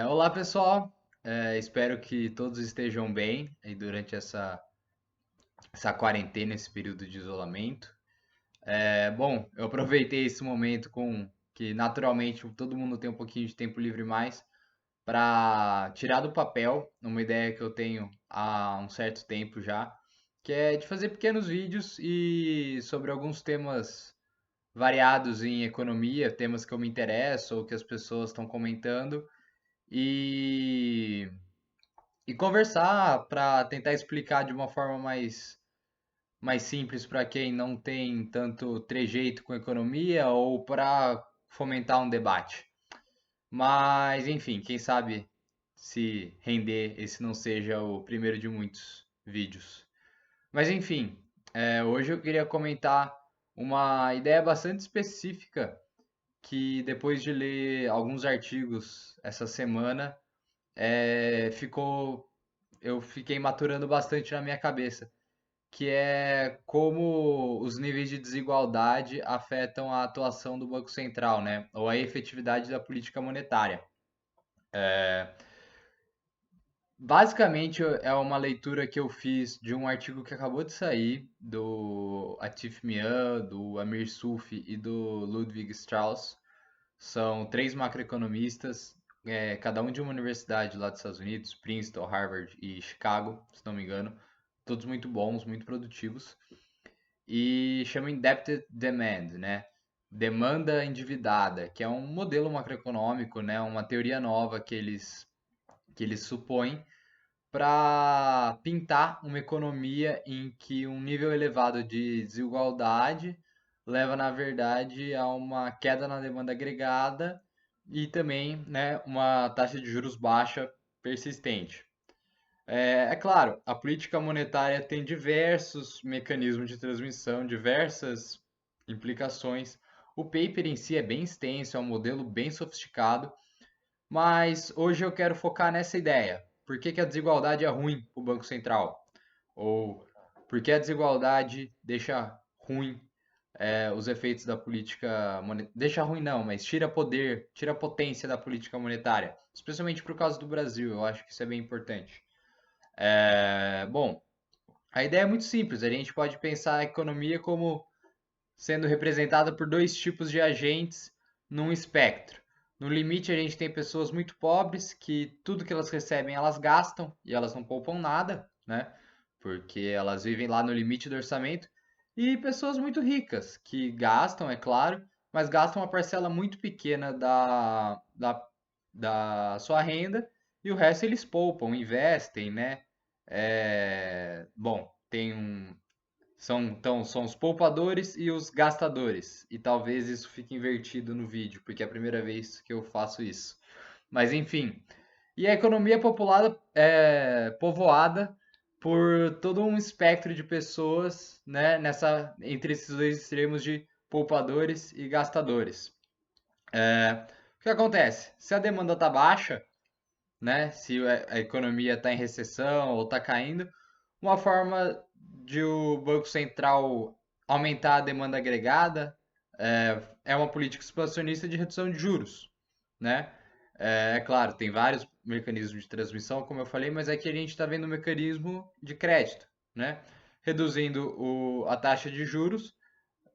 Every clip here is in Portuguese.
Olá pessoal, espero que todos estejam bem aí durante essa quarentena, esse período de isolamento. Bom, eu aproveitei esse momento com que naturalmente todo mundo tem um pouquinho de tempo livre mais para tirar do papel uma ideia que eu tenho há um certo tempo já, que é de fazer pequenos vídeos e sobre alguns temas variados em economia, temas que eu me interesso ou que as pessoas estão comentando. E e conversar para tentar explicar de uma forma mais simples para quem não tem tanto trejeito com economia ou para fomentar um debate. Mas, enfim, quem sabe se render esse não seja o primeiro de muitos vídeos. Mas, enfim, hoje eu queria comentar uma ideia bastante específica que depois de ler alguns artigos essa semana, ficou eu fiquei maturando bastante na minha cabeça, que é como os níveis de desigualdade afetam a atuação do Banco Central, né? Ou a efetividade da política monetária. Basicamente, é uma leitura que eu fiz de um artigo que acabou de sair, do Atif Mian, do Amir Sufi e do Ludwig Strauss. São três macroeconomistas, cada um de uma universidade lá dos Estados Unidos, Princeton, Harvard e Chicago, se não me engano. Todos muito bons, muito produtivos. E chama Indebted Demand, né? Demanda endividada, que é um modelo macroeconômico, né? Uma teoria nova que eles supõem para pintar uma economia em que um nível elevado de desigualdade leva, na verdade, a uma queda na demanda agregada e também, né, uma taxa de juros baixa persistente. É claro, a política monetária tem diversos mecanismos de transmissão, diversas implicações. O paper em si é bem extenso, é um modelo bem sofisticado, mas hoje eu quero focar nessa ideia. Por que que a desigualdade é ruim para o Banco Central? Ou por que a desigualdade deixa ruim os efeitos da política monetária? Deixa ruim não, mas tira poder, tira a potência da política monetária. Especialmente por causa do Brasil, eu acho que isso é bem importante. Bom, a ideia é muito simples. A gente pode pensar a economia como sendo representada por dois tipos de agentes num espectro. No limite, a gente tem pessoas muito pobres que tudo que elas recebem elas gastam e elas não poupam nada, né? Porque elas vivem lá no limite do orçamento. E pessoas muito ricas que gastam, é claro, mas gastam uma parcela muito pequena da sua renda e o resto eles poupam, investem, né? Bom, são os poupadores e os gastadores. E talvez isso fique invertido no vídeo, porque é a primeira vez que eu faço isso. Mas enfim. E a economia povoada por todo um espectro de pessoas, né, entre esses dois extremos de poupadores e gastadores. O que acontece? Se a demanda está baixa, né, se a economia está em recessão ou está caindo, uma forma de o Banco Central aumentar a demanda agregada é uma política expansionista de redução de juros, né? Claro, tem vários mecanismos de transmissão, como eu falei, mas aqui a gente está vendo o mecanismo de crédito, né? Reduzindo a taxa de juros,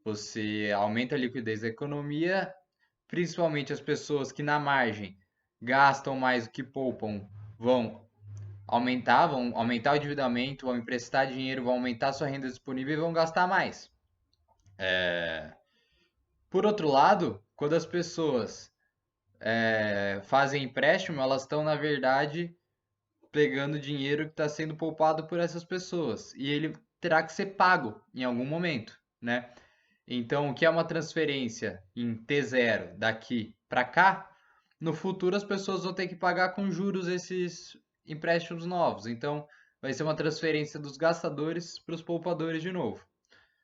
você aumenta a liquidez da economia, principalmente as pessoas que na margem gastam mais do que poupam vão aumentar o endividamento, vão emprestar dinheiro, vão aumentar sua renda disponível e vão gastar mais. Por outro lado, quando as pessoas fazem empréstimo, elas estão, na verdade, pegando dinheiro que está sendo poupado por essas pessoas. E ele terá que ser pago em algum momento, né? Então, o que é uma transferência em T0 daqui para cá, no futuro as pessoas vão ter que pagar com juros esses empréstimos novos. Então, vai ser uma transferência dos gastadores para os poupadores de novo.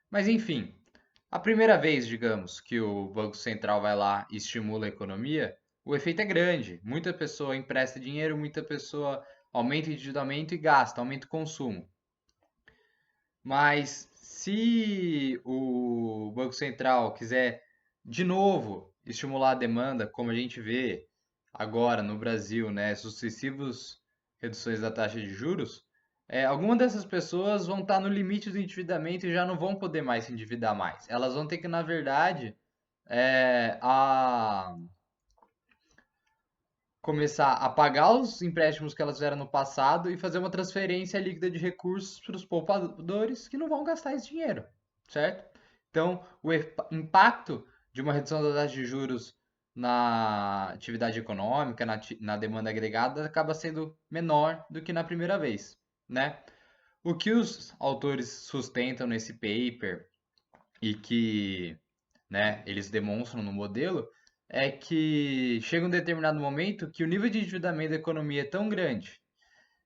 Mas enfim, a primeira vez, digamos, que o Banco Central vai lá e estimula a economia, o efeito é grande. Muita pessoa empresta dinheiro, muita pessoa aumenta o endividamento e gasta, aumenta o consumo. Mas se o Banco Central quiser de novo estimular a demanda, como a gente vê, agora no Brasil, né, sucessivos reduções da taxa de juros, algumas dessas pessoas vão estar no limite do endividamento e já não vão poder mais se endividar mais. Elas vão ter que, na verdade, é, a começar a pagar os empréstimos que elas fizeram no passado e fazer uma transferência líquida de recursos para os poupadores que não vão gastar esse dinheiro, certo? Então, o impacto de uma redução da taxa de juros na atividade econômica, na demanda agregada, acaba sendo menor do que na primeira vez, né? O que os autores sustentam nesse paper e que, né, eles demonstram no modelo é que chega um determinado momento que o nível de endividamento da economia é tão grande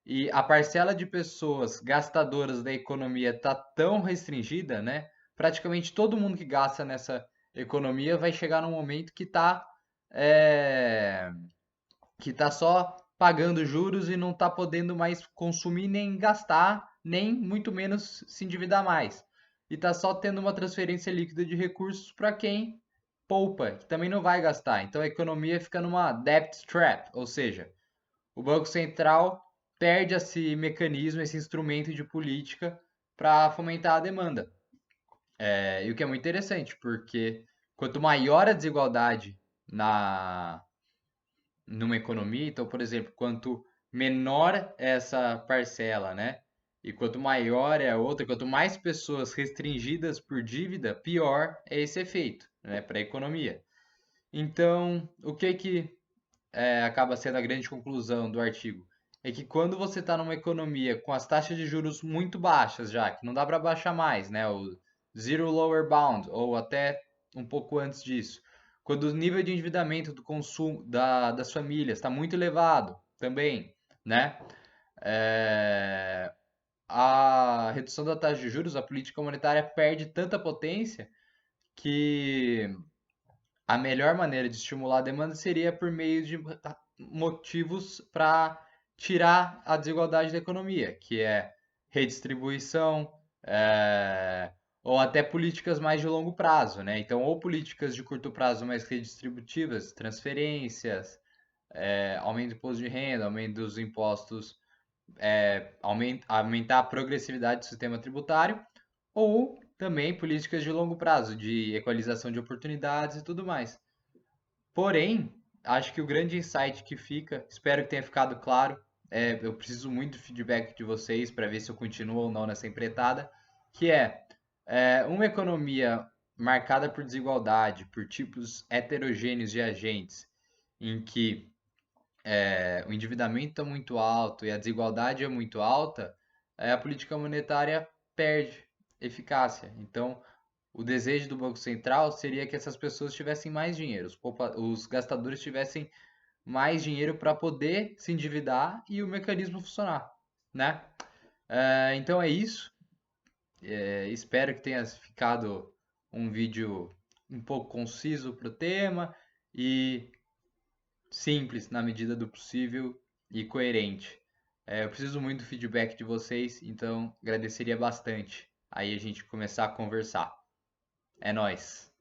e a parcela de pessoas gastadoras da economia está tão restringida, né? Praticamente todo mundo que gasta nessa economia vai chegar num momento é, que tá só pagando juros e não está podendo mais consumir nem gastar, nem muito menos se endividar mais. E está só tendo uma transferência líquida de recursos para quem poupa, que também não vai gastar. Então a economia fica numa debt trap, ou seja, o Banco Central perde esse mecanismo, esse instrumento de política para fomentar a demanda. E o que é muito interessante, porque quanto maior a desigualdade na numa economia, então, por exemplo, quanto menor essa parcela, né? E quanto maior é a outra, quanto mais pessoas restringidas por dívida, pior é esse efeito, né, para a economia. Então, o que que acaba sendo a grande conclusão do artigo? É que quando você está numa economia com as taxas de juros muito baixas já, que não dá para baixar mais, né? O zero lower bound, ou até um pouco antes disso. Quando o nível de endividamento do consumo das famílias está muito elevado também, né? É, a redução da taxa de juros, a política monetária perde tanta potência que a melhor maneira de estimular a demanda seria por meio de motivos para tirar a desigualdade da economia, que é redistribuição, é, ou até políticas mais de longo prazo, né? Então, ou políticas de curto prazo mais redistributivas, transferências, aumento do imposto de renda, aumento dos impostos, aumentar a progressividade do sistema tributário, ou também políticas de longo prazo, de equalização de oportunidades e tudo mais. Porém, acho que o grande insight que fica, espero que tenha ficado claro, eu preciso muito do feedback de vocês para ver se eu continuo ou não nessa empreitada, que uma economia marcada por desigualdade, por tipos heterogêneos de agentes, em que o endividamento está muito alto e a desigualdade é muito alta, a política monetária perde eficácia. Então, o desejo do Banco Central seria que essas pessoas tivessem mais dinheiro, os gastadores tivessem mais dinheiro para poder se endividar e o mecanismo funcionar, né? Então é isso. Espero que tenha ficado um vídeo um pouco conciso para o tema e simples na medida do possível e coerente. Eu preciso muito do feedback de vocês, então agradeceria bastante aí a gente começar a conversar. É nóis!